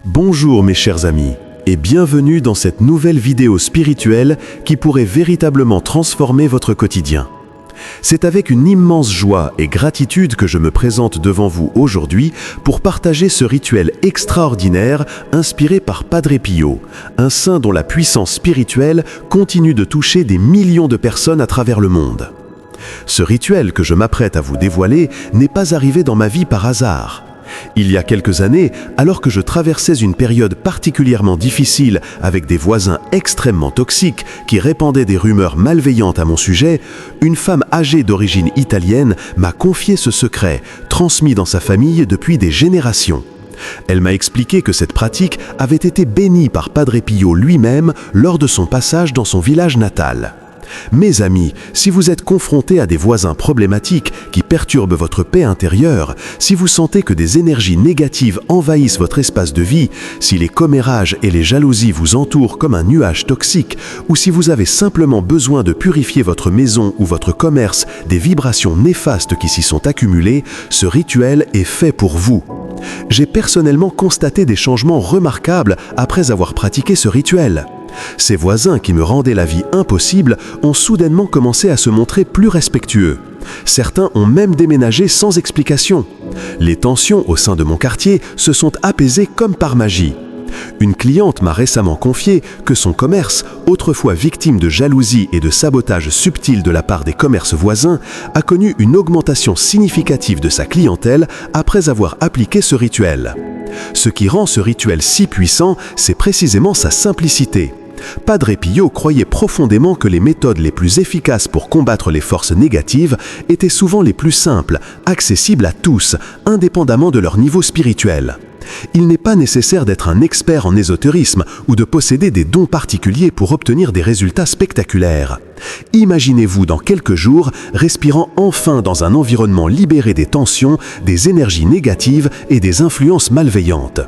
Bonjour mes chers amis, et bienvenue dans cette nouvelle vidéo spirituelle qui pourrait véritablement transformer votre quotidien. C'est avec une immense joie et gratitude que je me présente devant vous aujourd'hui pour partager ce rituel extraordinaire inspiré par Padre Pio, un saint dont la puissance spirituelle continue de toucher des millions de personnes à travers le monde. Ce rituel que je m'apprête à vous dévoiler n'est pas arrivé dans ma vie par hasard. Il y a quelques années, alors que je traversais une période particulièrement difficile avec des voisins extrêmement toxiques qui répandaient des rumeurs malveillantes à mon sujet, une femme âgée d'origine italienne m'a confié ce secret, transmis dans sa famille depuis des générations. Elle m'a expliqué que cette pratique avait été bénie par Padre Pio lui-même lors de son passage dans son village natal. Mes amis, si vous êtes confrontés à des voisins problématiques qui perturbent votre paix intérieure, si vous sentez que des énergies négatives envahissent votre espace de vie, si les commérages et les jalousies vous entourent comme un nuage toxique, ou si vous avez simplement besoin de purifier votre maison ou votre commerce des vibrations néfastes qui s'y sont accumulées, ce rituel est fait pour vous. J'ai personnellement constaté des changements remarquables après avoir pratiqué ce rituel. Ces voisins qui me rendaient la vie impossible ont soudainement commencé à se montrer plus respectueux. Certains ont même déménagé sans explication. Les tensions au sein de mon quartier se sont apaisées comme par magie. Une cliente m'a récemment confié que son commerce, autrefois victime de jalousie et de sabotage subtil de la part des commerces voisins, a connu une augmentation significative de sa clientèle après avoir appliqué ce rituel. Ce qui rend ce rituel si puissant, c'est précisément sa simplicité. Padre Pio croyait profondément que les méthodes les plus efficaces pour combattre les forces négatives étaient souvent les plus simples, accessibles à tous, indépendamment de leur niveau spirituel. Il n'est pas nécessaire d'être un expert en ésotérisme ou de posséder des dons particuliers pour obtenir des résultats spectaculaires. Imaginez-vous dans quelques jours respirant enfin dans un environnement libéré des tensions, des énergies négatives et des influences malveillantes.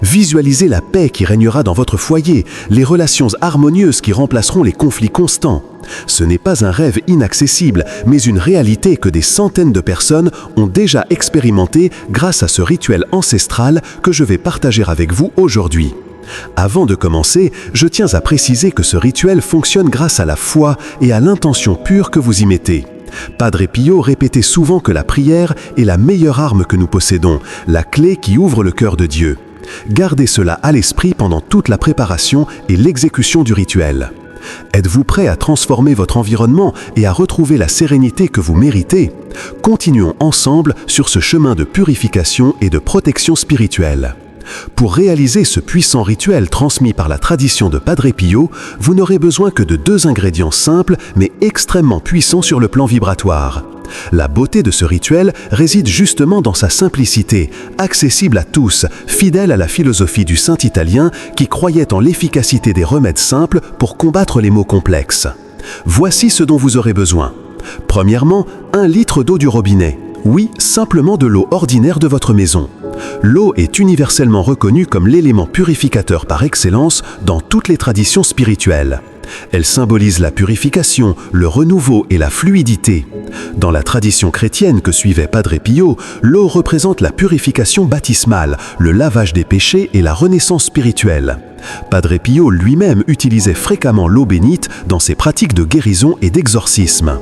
Visualisez la paix qui régnera dans votre foyer, les relations harmonieuses qui remplaceront les conflits constants. Ce n'est pas un rêve inaccessible, mais une réalité que des centaines de personnes ont déjà expérimentée grâce à ce rituel ancestral que je vais partager avec vous aujourd'hui. Avant de commencer, je tiens à préciser que ce rituel fonctionne grâce à la foi et à l'intention pure que vous y mettez. Padre Pio répétait souvent que la prière est la meilleure arme que nous possédons, la clé qui ouvre le cœur de Dieu. Gardez cela à l'esprit pendant toute la préparation et l'exécution du rituel. Êtes-vous prêt à transformer votre environnement et à retrouver la sérénité que vous méritez? Continuons ensemble sur ce chemin de purification et de protection spirituelle. Pour réaliser ce puissant rituel transmis par la tradition de Padre Pio, vous n'aurez besoin que de 2 ingrédients simples mais extrêmement puissants sur le plan vibratoire. La beauté de ce rituel réside justement dans sa simplicité, accessible à tous, fidèle à la philosophie du saint italien qui croyait en l'efficacité des remèdes simples pour combattre les maux complexes. Voici ce dont vous aurez besoin. Premièrement, 1 litre d'eau du robinet. Oui, simplement de l'eau ordinaire de votre maison. L'eau est universellement reconnue comme l'élément purificateur par excellence dans toutes les traditions spirituelles. Elle symbolise la purification, le renouveau et la fluidité. Dans la tradition chrétienne que suivait Padre Pio, l'eau représente la purification baptismale, le lavage des péchés et la renaissance spirituelle. Padre Pio lui-même utilisait fréquemment l'eau bénite dans ses pratiques de guérison et d'exorcisme.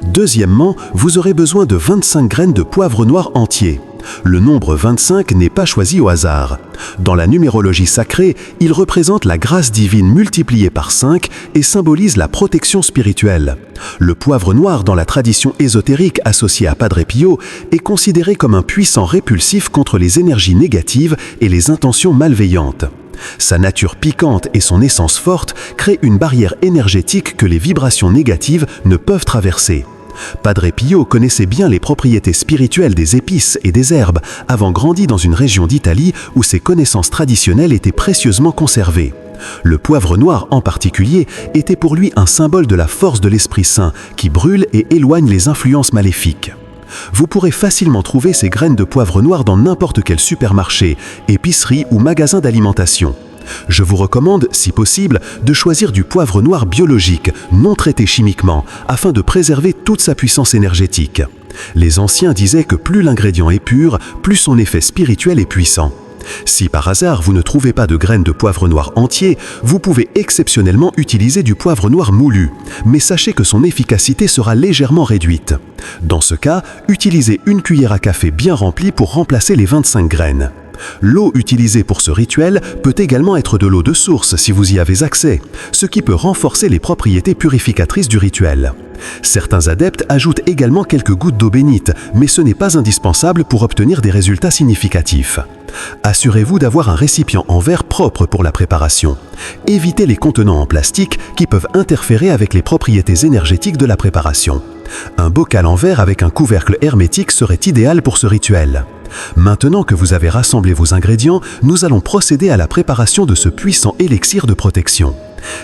Deuxièmement, vous aurez besoin de 25 graines de poivre noir entier. Le nombre 25 n'est pas choisi au hasard. Dans la numérologie sacrée, il représente la grâce divine multipliée par 5 et symbolise la protection spirituelle. Le poivre noir dans la tradition ésotérique associée à Padre Pio est considéré comme un puissant répulsif contre les énergies négatives et les intentions malveillantes. Sa nature piquante et son essence forte créent une barrière énergétique que les vibrations négatives ne peuvent traverser. Padre Pio connaissait bien les propriétés spirituelles des épices et des herbes, ayant grandi dans une région d'Italie où ses connaissances traditionnelles étaient précieusement conservées. Le poivre noir en particulier était pour lui un symbole de la force de l'Esprit Saint qui brûle et éloigne les influences maléfiques. Vous pourrez facilement trouver ces graines de poivre noir dans n'importe quel supermarché, épicerie ou magasin d'alimentation. Je vous recommande, si possible, de choisir du poivre noir biologique, non traité chimiquement, afin de préserver toute sa puissance énergétique. Les anciens disaient que plus l'ingrédient est pur, plus son effet spirituel est puissant. Si par hasard vous ne trouvez pas de graines de poivre noir entier, vous pouvez exceptionnellement utiliser du poivre noir moulu, mais sachez que son efficacité sera légèrement réduite. Dans ce cas, utilisez une cuillère à café bien remplie pour remplacer les 25 graines. L'eau utilisée pour ce rituel peut également être de l'eau de source si vous y avez accès, ce qui peut renforcer les propriétés purificatrices du rituel. Certains adeptes ajoutent également quelques gouttes d'eau bénite, mais ce n'est pas indispensable pour obtenir des résultats significatifs. Assurez-vous d'avoir un récipient en verre propre pour la préparation. Évitez les contenants en plastique qui peuvent interférer avec les propriétés énergétiques de la préparation. Un bocal en verre avec un couvercle hermétique serait idéal pour ce rituel. Maintenant que vous avez rassemblé vos ingrédients, nous allons procéder à la préparation de ce puissant élixir de protection.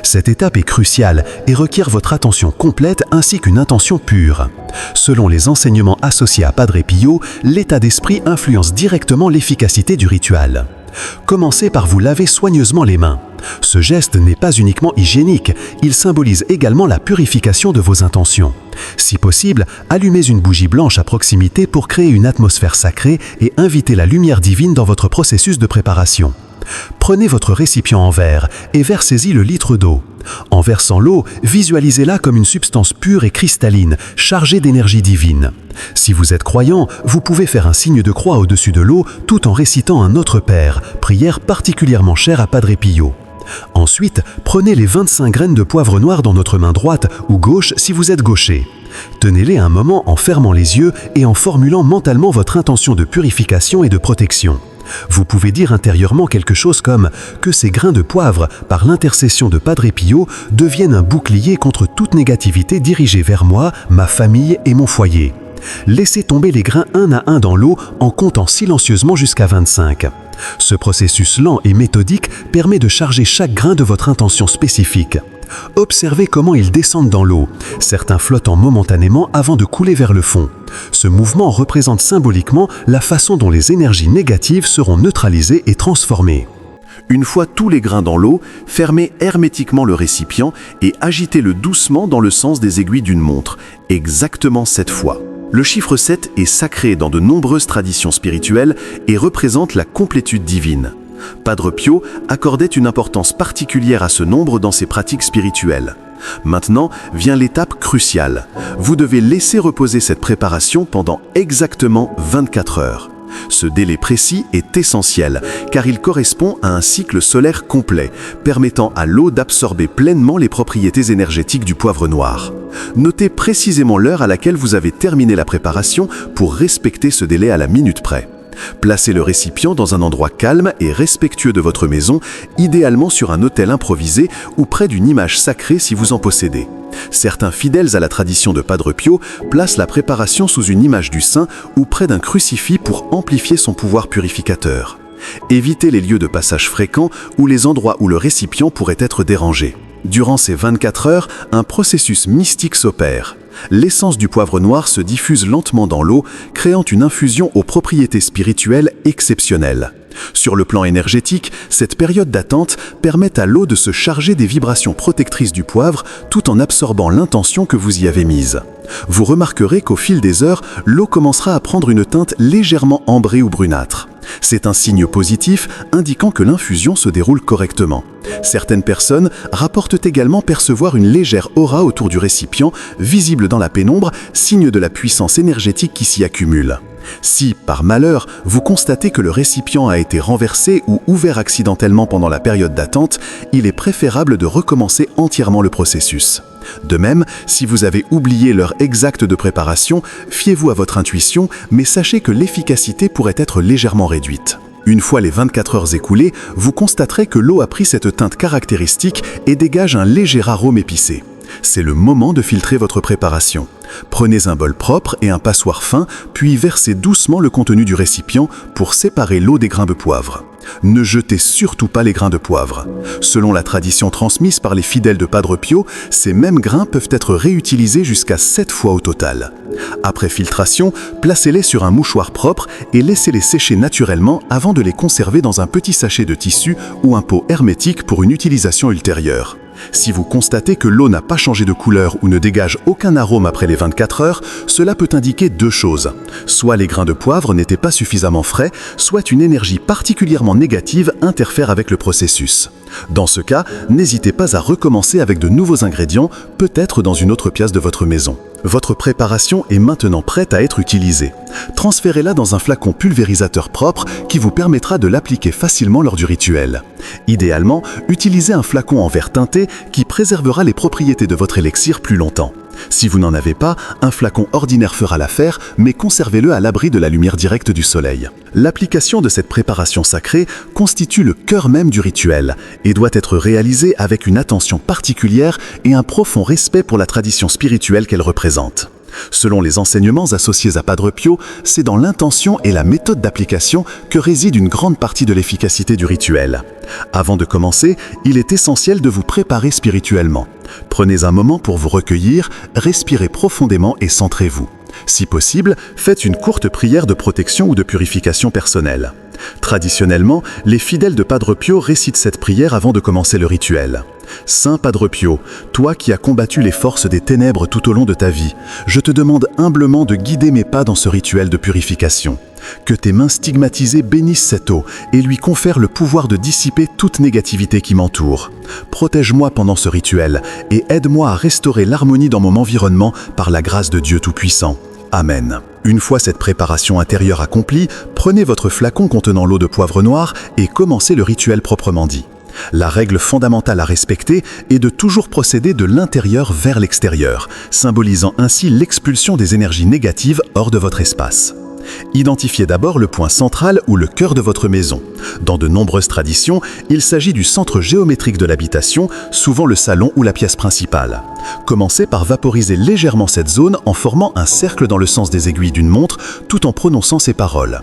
Cette étape est cruciale et requiert votre attention complète ainsi qu'une intention pure. Selon les enseignements associés à Padre Pio, l'état d'esprit influence directement l'efficacité du rituel. Commencez par vous laver soigneusement les mains. Ce geste n'est pas uniquement hygiénique, il symbolise également la purification de vos intentions. Si possible, allumez une bougie blanche à proximité pour créer une atmosphère sacrée et inviter la lumière divine dans votre processus de préparation. Prenez votre récipient en verre et versez-y le litre d'eau. En versant l'eau, visualisez-la comme une substance pure et cristalline, chargée d'énergie divine. Si vous êtes croyant, vous pouvez faire un signe de croix au-dessus de l'eau tout en récitant un Notre Père, prière particulièrement chère à Padre Pio. Ensuite, prenez les 25 graines de poivre noir dans notre main droite ou gauche si vous êtes gaucher. Tenez-les un moment en fermant les yeux et en formulant mentalement votre intention de purification et de protection. Vous pouvez dire intérieurement quelque chose comme « que ces grains de poivre, par l'intercession de Padre Pio, deviennent un bouclier contre toute négativité dirigée vers moi, ma famille et mon foyer ». Laissez tomber les grains un à un dans l'eau en comptant silencieusement jusqu'à 25. Ce processus lent et méthodique permet de charger chaque grain de votre intention spécifique. Observez comment ils descendent dans l'eau, certains flottant momentanément avant de couler vers le fond. Ce mouvement représente symboliquement la façon dont les énergies négatives seront neutralisées et transformées. Une fois tous les grains dans l'eau, fermez hermétiquement le récipient et agitez-le doucement dans le sens des aiguilles d'une montre, exactement 7 fois. Le chiffre 7 est sacré dans de nombreuses traditions spirituelles et représente la complétude divine. Padre Pio accordait une importance particulière à ce nombre dans ses pratiques spirituelles. Maintenant vient l'étape cruciale. Vous devez laisser reposer cette préparation pendant exactement 24 heures. Ce délai précis est essentiel car il correspond à un cycle solaire complet, permettant à l'eau d'absorber pleinement les propriétés énergétiques du poivre noir. Notez précisément l'heure à laquelle vous avez terminé la préparation pour respecter ce délai à la minute près. Placez le récipient dans un endroit calme et respectueux de votre maison, idéalement sur un autel improvisé ou près d'une image sacrée si vous en possédez. Certains fidèles à la tradition de Padre Pio placent la préparation sous une image du saint ou près d'un crucifix pour amplifier son pouvoir purificateur. Évitez les lieux de passage fréquents ou les endroits où le récipient pourrait être dérangé. Durant ces 24 heures, un processus mystique s'opère. L'essence du poivre noir se diffuse lentement dans l'eau, créant une infusion aux propriétés spirituelles exceptionnelles. Sur le plan énergétique, cette période d'attente permet à l'eau de se charger des vibrations protectrices du poivre tout en absorbant l'intention que vous y avez mise. Vous remarquerez qu'au fil des heures, l'eau commencera à prendre une teinte légèrement ambrée ou brunâtre. C'est un signe positif indiquant que l'infusion se déroule correctement. Certaines personnes rapportent également percevoir une légère aura autour du récipient, visible dans la pénombre, signe de la puissance énergétique qui s'y accumule. Si, par malheur, vous constatez que le récipient a été renversé ou ouvert accidentellement pendant la période d'attente, il est préférable de recommencer entièrement le processus. De même, si vous avez oublié l'heure exacte de préparation, fiez-vous à votre intuition, mais sachez que l'efficacité pourrait être légèrement réduite. Une fois les 24 heures écoulées, vous constaterez que l'eau a pris cette teinte caractéristique et dégage un léger arôme épicé. C'est le moment de filtrer votre préparation. Prenez un bol propre et un passoire fin, puis versez doucement le contenu du récipient pour séparer l'eau des grains de poivre. Ne jetez surtout pas les grains de poivre. Selon la tradition transmise par les fidèles de Padre Pio, ces mêmes grains peuvent être réutilisés jusqu'à 7 fois au total. Après filtration, placez-les sur un mouchoir propre et laissez-les sécher naturellement avant de les conserver dans un petit sachet de tissu ou un pot hermétique pour une utilisation ultérieure. Si vous constatez que l'eau n'a pas changé de couleur ou ne dégage aucun arôme après les 24 heures, cela peut indiquer deux choses. Soit les grains de poivre n'étaient pas suffisamment frais, soit une énergie particulièrement négative interfère avec le processus. Dans ce cas, n'hésitez pas à recommencer avec de nouveaux ingrédients, peut-être dans une autre pièce de votre maison. Votre préparation est maintenant prête à être utilisée. Transférez-la dans un flacon pulvérisateur propre qui vous permettra de l'appliquer facilement lors du rituel. Idéalement, utilisez un flacon en verre teinté qui préservera les propriétés de votre élixir plus longtemps. Si vous n'en avez pas, un flacon ordinaire fera l'affaire, mais conservez-le à l'abri de la lumière directe du soleil. L'application de cette préparation sacrée constitue le cœur même du rituel et doit être réalisée avec une attention particulière et un profond respect pour la tradition spirituelle qu'elle représente. Selon les enseignements associés à Padre Pio, c'est dans l'intention et la méthode d'application que réside une grande partie de l'efficacité du rituel. Avant de commencer, il est essentiel de vous préparer spirituellement. Prenez un moment pour vous recueillir, respirez profondément et centrez-vous. Si possible, faites une courte prière de protection ou de purification personnelle. Traditionnellement, les fidèles de Padre Pio récitent cette prière avant de commencer le rituel. Saint Padre Pio, toi qui as combattu les forces des ténèbres tout au long de ta vie, je te demande humblement de guider mes pas dans ce rituel de purification. Que tes mains stigmatisées bénissent cette eau et lui confèrent le pouvoir de dissiper toute négativité qui m'entoure. Protège-moi pendant ce rituel et aide-moi à restaurer l'harmonie dans mon environnement par la grâce de Dieu Tout-Puissant. Amen. Une fois cette préparation intérieure accomplie, prenez votre flacon contenant l'eau de poivre noir et commencez le rituel proprement dit. La règle fondamentale à respecter est de toujours procéder de l'intérieur vers l'extérieur, symbolisant ainsi l'expulsion des énergies négatives hors de votre espace. Identifiez d'abord le point central ou le cœur de votre maison. Dans de nombreuses traditions, il s'agit du centre géométrique de l'habitation, souvent le salon ou la pièce principale. Commencez par vaporiser légèrement cette zone en formant un cercle dans le sens des aiguilles d'une montre, tout en prononçant ces paroles.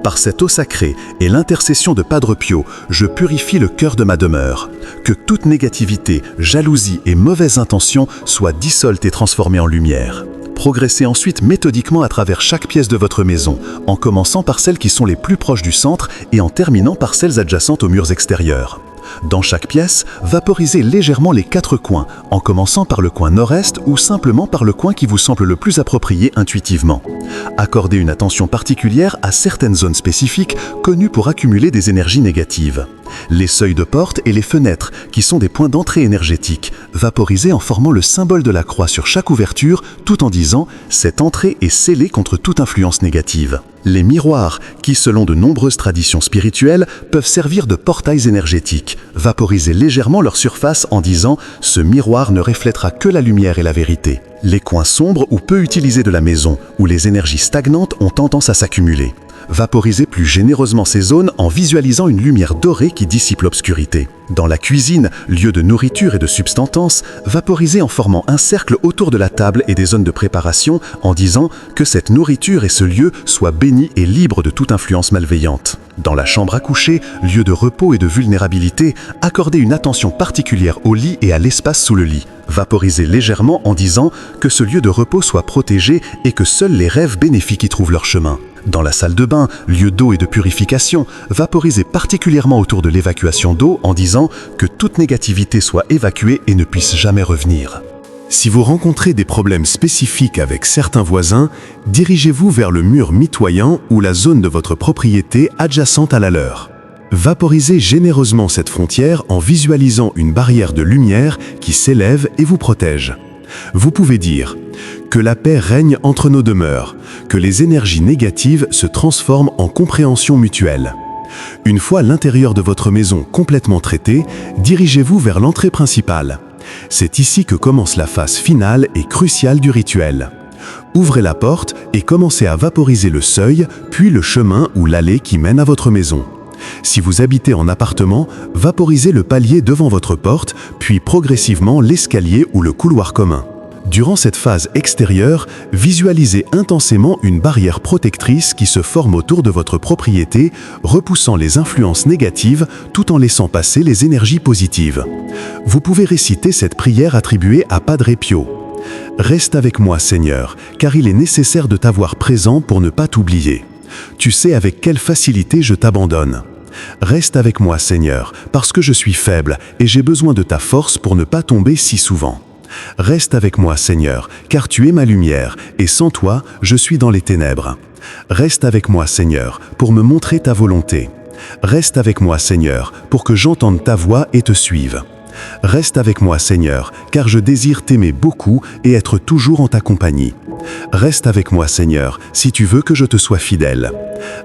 Par cette eau sacrée et l'intercession de Padre Pio, je purifie le cœur de ma demeure. Que toute négativité, jalousie et mauvaise intention soient dissoltes et transformées en lumière. Progressez ensuite méthodiquement à travers chaque pièce de votre maison, en commençant par celles qui sont les plus proches du centre et en terminant par celles adjacentes aux murs extérieurs. Dans chaque pièce, vaporisez légèrement les 4 coins, en commençant par le coin nord-est ou simplement par le coin qui vous semble le plus approprié intuitivement. Accordez une attention particulière à certaines zones spécifiques connues pour accumuler des énergies négatives. Les seuils de porte et les fenêtres, qui sont des points d'entrée énergétiques, vaporisez en formant le symbole de la croix sur chaque ouverture, tout en disant « Cette entrée est scellée contre toute influence négative ». Les miroirs, qui selon de nombreuses traditions spirituelles, peuvent servir de portails énergétiques. Vaporisez légèrement leur surface en disant « Ce miroir ne reflètera que la lumière et la vérité ». Les coins sombres ou peu utilisés de la maison, où les énergies stagnantes ont tendance à s'accumuler. Vaporisez plus généreusement ces zones en visualisant une lumière dorée qui dissipe l'obscurité. Dans la cuisine, lieu de nourriture et de subsistance, vaporisez en formant un cercle autour de la table et des zones de préparation en disant que cette nourriture et ce lieu soient bénis et libres de toute influence malveillante. Dans la chambre à coucher, lieu de repos et de vulnérabilité, accordez une attention particulière au lit et à l'espace sous le lit. Vaporisez légèrement en disant que ce lieu de repos soit protégé et que seuls les rêves bénéfiques y trouvent leur chemin. Dans la salle de bain, lieu d'eau et de purification, vaporisez particulièrement autour de l'évacuation d'eau en disant que toute négativité soit évacuée et ne puisse jamais revenir. Si vous rencontrez des problèmes spécifiques avec certains voisins, dirigez-vous vers le mur mitoyen ou la zone de votre propriété adjacente à la leur. Vaporisez généreusement cette frontière en visualisant une barrière de lumière qui s'élève et vous protège. Vous pouvez dire « Que la paix règne entre nos demeures, que les énergies négatives se transforment en compréhension mutuelle ». Une fois l'intérieur de votre maison complètement traité, dirigez-vous vers l'entrée principale. C'est ici que commence la phase finale et cruciale du rituel. Ouvrez la porte et commencez à vaporiser le seuil, puis le chemin ou l'allée qui mène à votre maison. Si vous habitez en appartement, vaporisez le palier devant votre porte, puis progressivement l'escalier ou le couloir commun. Durant cette phase extérieure, visualisez intensément une barrière protectrice qui se forme autour de votre propriété, repoussant les influences négatives tout en laissant passer les énergies positives. Vous pouvez réciter cette prière attribuée à Padre Pio. « Reste avec moi, Seigneur, car il est nécessaire de t'avoir présent pour ne pas t'oublier. Tu sais avec quelle facilité je t'abandonne. Reste avec moi, Seigneur, parce que je suis faible et j'ai besoin de ta force pour ne pas tomber si souvent. Reste avec moi, Seigneur, car tu es ma lumière, et sans toi, je suis dans les ténèbres. Reste avec moi, Seigneur, pour me montrer ta volonté. Reste avec moi, Seigneur, pour que j'entende ta voix et te suive. Reste avec moi, Seigneur, car je désire t'aimer beaucoup et être toujours en ta compagnie. Reste avec moi, Seigneur, si tu veux que je te sois fidèle.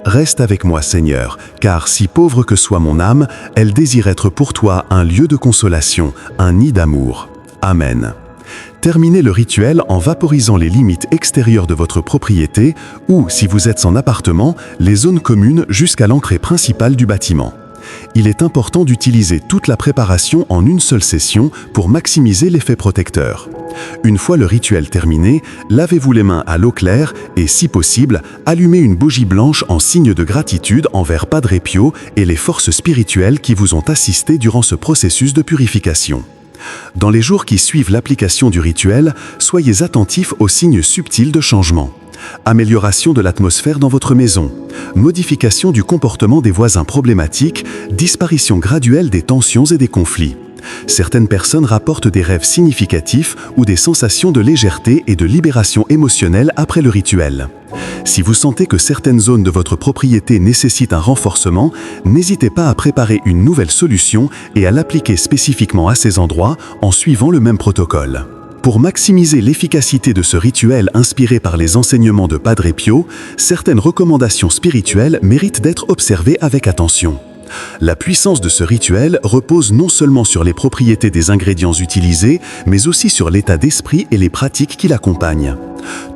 Reste avec moi, Seigneur, car si pauvre que soit mon âme, elle désire être pour toi un lieu de consolation, un nid d'amour. Amen. Terminez le rituel en vaporisant les limites extérieures de votre propriété ou, si vous êtes en appartement, les zones communes jusqu'à l'entrée principale du bâtiment. Il est important d'utiliser toute la préparation en une seule session pour maximiser l'effet protecteur. Une fois le rituel terminé, lavez-vous les mains à l'eau claire et, si possible, allumez une bougie blanche en signe de gratitude envers Padre Pio et les forces spirituelles qui vous ont assisté durant ce processus de purification. Dans les jours qui suivent l'application du rituel, soyez attentifs aux signes subtils de changement. Amélioration de l'atmosphère dans votre maison, modification du comportement des voisins problématiques, disparition graduelle des tensions et des conflits. Certaines personnes rapportent des rêves significatifs ou des sensations de légèreté et de libération émotionnelle après le rituel. Si vous sentez que certaines zones de votre propriété nécessitent un renforcement, n'hésitez pas à préparer une nouvelle solution et à l'appliquer spécifiquement à ces endroits en suivant le même protocole. Pour maximiser l'efficacité de ce rituel inspiré par les enseignements de Padre Pio, certaines recommandations spirituelles méritent d'être observées avec attention. La puissance de ce rituel repose non seulement sur les propriétés des ingrédients utilisés, mais aussi sur l'état d'esprit et les pratiques qui l'accompagnent.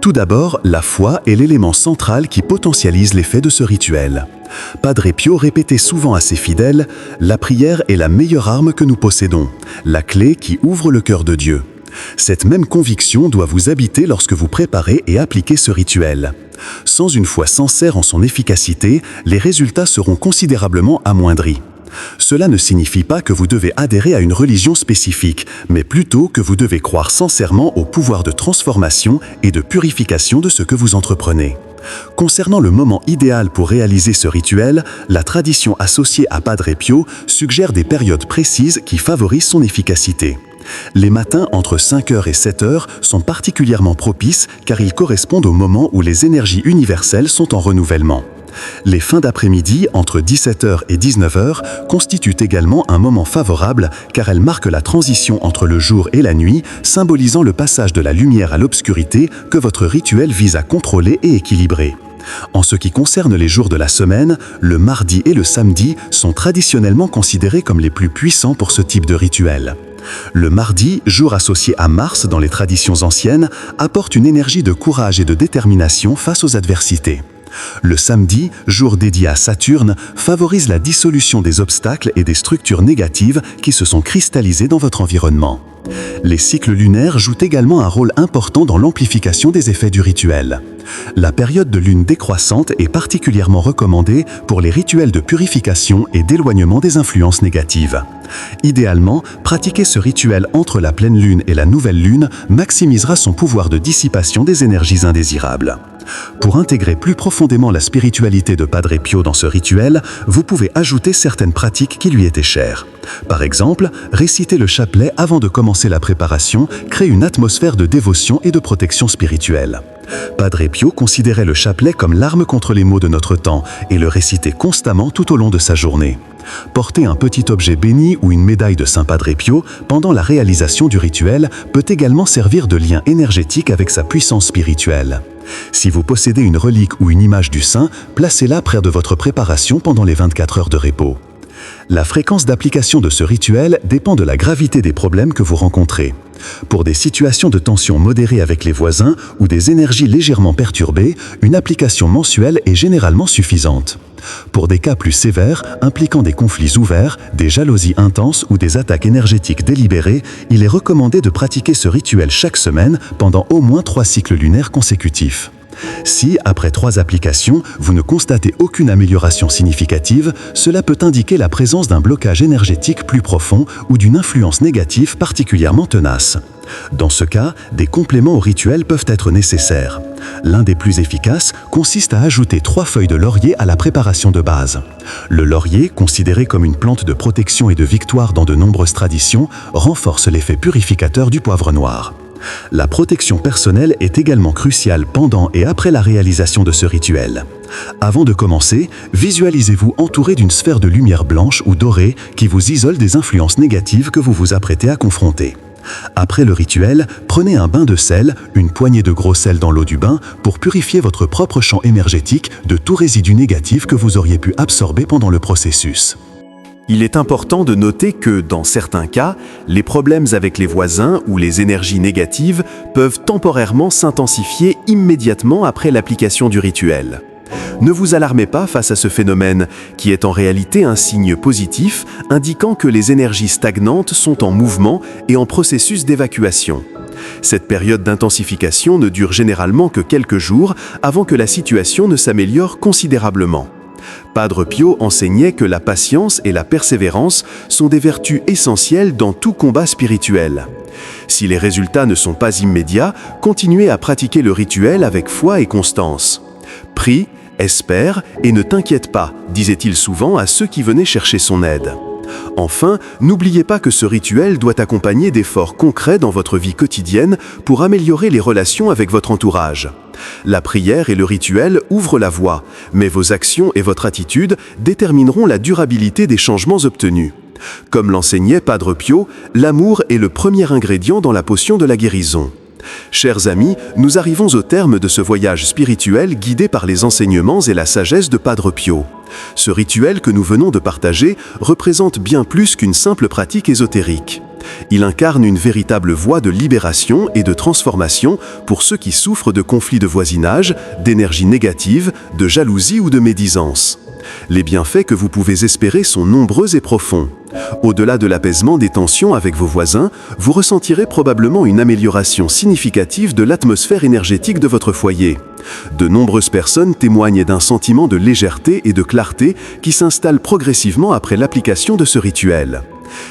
Tout d'abord, la foi est l'élément central qui potentialise l'effet de ce rituel. Padre Pio répétait souvent à ses fidèles « La prière est la meilleure arme que nous possédons, la clé qui ouvre le cœur de Dieu ». Cette même conviction doit vous habiter lorsque vous préparez et appliquez ce rituel. Sans une foi sincère en son efficacité, les résultats seront considérablement amoindris. Cela ne signifie pas que vous devez adhérer à une religion spécifique, mais plutôt que vous devez croire sincèrement au pouvoir de transformation et de purification de ce que vous entreprenez. Concernant le moment idéal pour réaliser ce rituel, la tradition associée à Padre Pio suggère des périodes précises qui favorisent son efficacité. Les matins entre 5h et 7h sont particulièrement propices car ils correspondent au moment où les énergies universelles sont en renouvellement. Les fins d'après-midi entre 17h et 19h constituent également un moment favorable car elles marquent la transition entre le jour et la nuit, symbolisant le passage de la lumière à l'obscurité que votre rituel vise à contrôler et équilibrer. En ce qui concerne les jours de la semaine, le mardi et le samedi sont traditionnellement considérés comme les plus puissants pour ce type de rituel. Le mardi, jour associé à Mars dans les traditions anciennes, apporte une énergie de courage et de détermination face aux adversités. Le samedi, jour dédié à Saturne, favorise la dissolution des obstacles et des structures négatives qui se sont cristallisées dans votre environnement. Les cycles lunaires jouent également un rôle important dans l'amplification des effets du rituel. La période de lune décroissante est particulièrement recommandée pour les rituels de purification et d'éloignement des influences négatives. Idéalement, pratiquer ce rituel entre la pleine lune et la nouvelle lune maximisera son pouvoir de dissipation des énergies indésirables. Pour intégrer plus profondément la spiritualité de Padre Pio dans ce rituel, vous pouvez ajouter certaines pratiques qui lui étaient chères. Par exemple, réciter le chapelet avant de commencer la préparation crée une atmosphère de dévotion et de protection spirituelle. Padre Pio considérait le chapelet comme l'arme contre les maux de notre temps et le récitait constamment tout au long de sa journée. Porter un petit objet béni ou une médaille de Saint Padre Pio pendant la réalisation du rituel peut également servir de lien énergétique avec sa puissance spirituelle. Si vous possédez une relique ou une image du saint, placez-la près de votre préparation pendant les 24 heures de repos. La fréquence d'application de ce rituel dépend de la gravité des problèmes que vous rencontrez. Pour des situations de tension modérée avec les voisins ou des énergies légèrement perturbées, une application mensuelle est généralement suffisante. Pour des cas plus sévères, impliquant des conflits ouverts, des jalousies intenses ou des attaques énergétiques délibérées, il est recommandé de pratiquer ce rituel chaque semaine pendant au moins 3 cycles lunaires consécutifs. Si, après 3 applications, vous ne constatez aucune amélioration significative, cela peut indiquer la présence d'un blocage énergétique plus profond ou d'une influence négative particulièrement tenace. Dans ce cas, des compléments au rituel peuvent être nécessaires. L'un des plus efficaces consiste à ajouter 3 feuilles de laurier à la préparation de base. Le laurier, considéré comme une plante de protection et de victoire dans de nombreuses traditions, renforce l'effet purificateur du poivre noir. La protection personnelle est également cruciale pendant et après la réalisation de ce rituel. Avant de commencer, visualisez-vous entouré d'une sphère de lumière blanche ou dorée qui vous isole des influences négatives que vous vous apprêtez à confronter. Après le rituel, prenez un bain de sel, une poignée de gros sel dans l'eau du bain pour purifier votre propre champ énergétique de tout résidu négatif que vous auriez pu absorber pendant le processus. Il est important de noter que, dans certains cas, les problèmes avec les voisins ou les énergies négatives peuvent temporairement s'intensifier immédiatement après l'application du rituel. Ne vous alarmez pas face à ce phénomène, qui est en réalité un signe positif indiquant que les énergies stagnantes sont en mouvement et en processus d'évacuation. Cette période d'intensification ne dure généralement que quelques jours avant que la situation ne s'améliore considérablement. Padre Pio enseignait que la patience et la persévérance sont des vertus essentielles dans tout combat spirituel. Si les résultats ne sont pas immédiats, continuez à pratiquer le rituel avec foi et constance. Prie, espère et ne t'inquiète pas, disait-il souvent à ceux qui venaient chercher son aide. Enfin, n'oubliez pas que ce rituel doit accompagner d'efforts concrets dans votre vie quotidienne pour améliorer les relations avec votre entourage. La prière et le rituel ouvrent la voie, mais vos actions et votre attitude détermineront la durabilité des changements obtenus. Comme l'enseignait Padre Pio, l'amour est le premier ingrédient dans la potion de la guérison. Chers amis, nous arrivons au terme de ce voyage spirituel guidé par les enseignements et la sagesse de Padre Pio. Ce rituel que nous venons de partager représente bien plus qu'une simple pratique ésotérique. Il incarne une véritable voie de libération et de transformation pour ceux qui souffrent de conflits de voisinage, d'énergie négative, de jalousie ou de médisance. Les bienfaits que vous pouvez espérer sont nombreux et profonds. Au-delà de l'apaisement des tensions avec vos voisins, vous ressentirez probablement une amélioration significative de l'atmosphère énergétique de votre foyer. De nombreuses personnes témoignent d'un sentiment de légèreté et de clarté qui s'installe progressivement après l'application de ce rituel.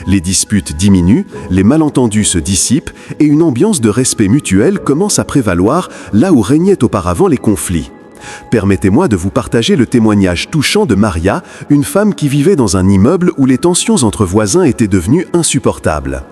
Les disputes diminuent, les malentendus se dissipent et une ambiance de respect mutuel commence à prévaloir là où régnaient auparavant les conflits. Permettez-moi de vous partager le témoignage touchant de Maria, une femme qui vivait dans un immeuble où les tensions entre voisins étaient devenues insupportables.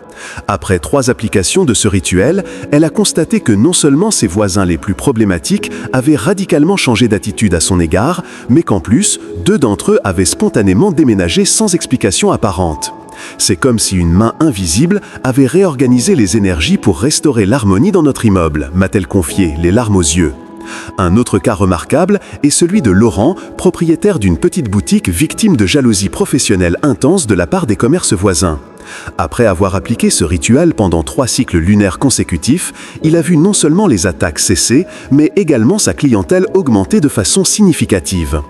Après 3 applications de ce rituel, elle a constaté que non seulement ses voisins les plus problématiques avaient radicalement changé d'attitude à son égard, mais qu'en plus, 2 d'entre eux avaient spontanément déménagé sans explication apparente. C'est comme si une main invisible avait réorganisé les énergies pour restaurer l'harmonie dans notre immeuble, m'a-t-elle confié, les larmes aux yeux. Un autre cas remarquable est celui de Laurent, propriétaire d'une petite boutique victime de jalousie professionnelle intense de la part des commerces voisins. Après avoir appliqué ce rituel pendant 3 cycles lunaires consécutifs, il a vu non seulement les attaques cesser, mais également sa clientèle augmenter de façon significative.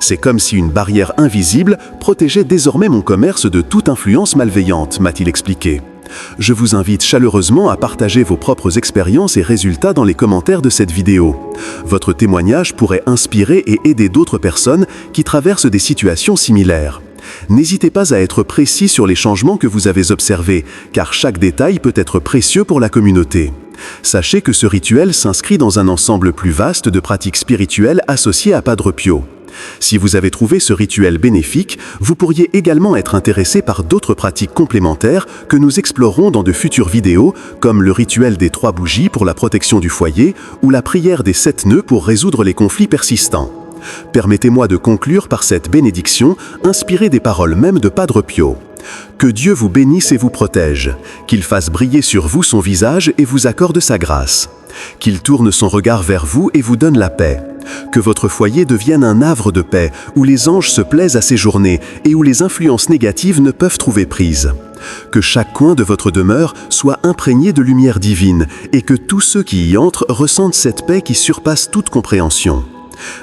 C'est comme si une barrière invisible protégeait désormais mon commerce de toute influence malveillante, m'a-t-il expliqué. Je vous invite chaleureusement à partager vos propres expériences et résultats dans les commentaires de cette vidéo. Votre témoignage pourrait inspirer et aider d'autres personnes qui traversent des situations similaires. N'hésitez pas à être précis sur les changements que vous avez observés, car chaque détail peut être précieux pour la communauté. Sachez que ce rituel s'inscrit dans un ensemble plus vaste de pratiques spirituelles associées à Padre Pio. Si vous avez trouvé ce rituel bénéfique, vous pourriez également être intéressé par d'autres pratiques complémentaires que nous explorerons dans de futures vidéos, comme le rituel des 3 bougies pour la protection du foyer ou la prière des 7 nœuds pour résoudre les conflits persistants. Permettez-moi de conclure par cette bénédiction, inspirée des paroles mêmes de Padre Pio. Que Dieu vous bénisse et vous protège, qu'il fasse briller sur vous son visage et vous accorde sa grâce, qu'il tourne son regard vers vous et vous donne la paix, que votre foyer devienne un havre de paix où les anges se plaisent à séjourner et où les influences négatives ne peuvent trouver prise. Que chaque coin de votre demeure soit imprégné de lumière divine et que tous ceux qui y entrent ressentent cette paix qui surpasse toute compréhension.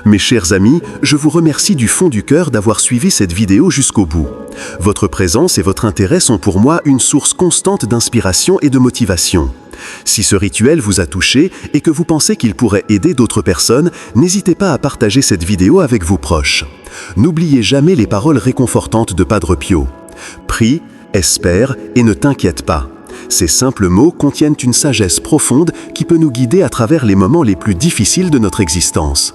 Mes chers amis, je vous remercie du fond du cœur d'avoir suivi cette vidéo jusqu'au bout. Votre présence et votre intérêt sont pour moi une source constante d'inspiration et de motivation. Si ce rituel vous a touché et que vous pensez qu'il pourrait aider d'autres personnes, n'hésitez pas à partager cette vidéo avec vos proches. N'oubliez jamais les paroles réconfortantes de Padre Pio. Prie, espère et ne t'inquiète pas. Ces simples mots contiennent une sagesse profonde qui peut nous guider à travers les moments les plus difficiles de notre existence.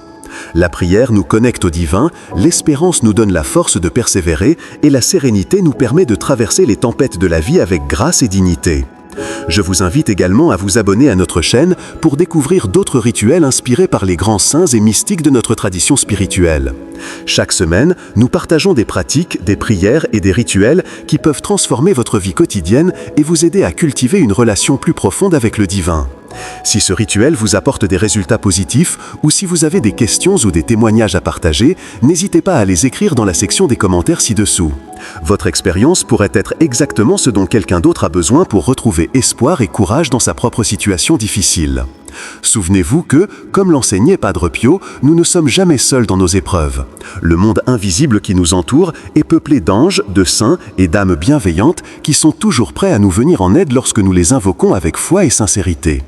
La prière nous connecte au divin, l'espérance nous donne la force de persévérer et la sérénité nous permet de traverser les tempêtes de la vie avec grâce et dignité. Je vous invite également à vous abonner à notre chaîne pour découvrir d'autres rituels inspirés par les grands saints et mystiques de notre tradition spirituelle. Chaque semaine, nous partageons des pratiques, des prières et des rituels qui peuvent transformer votre vie quotidienne et vous aider à cultiver une relation plus profonde avec le divin. Si ce rituel vous apporte des résultats positifs ou si vous avez des questions ou des témoignages à partager, n'hésitez pas à les écrire dans la section des commentaires ci-dessous. Votre expérience pourrait être exactement ce dont quelqu'un d'autre a besoin pour retrouver espoir et courage dans sa propre situation difficile. Souvenez-vous que, comme l'enseignait Padre Pio, nous ne sommes jamais seuls dans nos épreuves. Le monde invisible qui nous entoure est peuplé d'anges, de saints et d'âmes bienveillantes qui sont toujours prêts à nous venir en aide lorsque nous les invoquons avec foi et sincérité.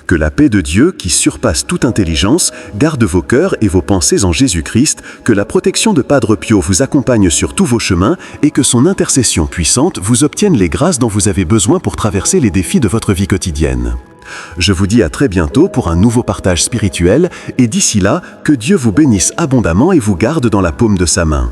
Que la paix de Dieu, qui surpasse toute intelligence, garde vos cœurs et vos pensées en Jésus-Christ, que la protection de Padre Pio vous accompagne sur tous vos chemins et que son intercession puissante vous obtienne les grâces dont vous avez besoin pour traverser les défis de votre vie quotidienne. Je vous dis à très bientôt pour un nouveau partage spirituel et d'ici là, que Dieu vous bénisse abondamment et vous garde dans la paume de sa main.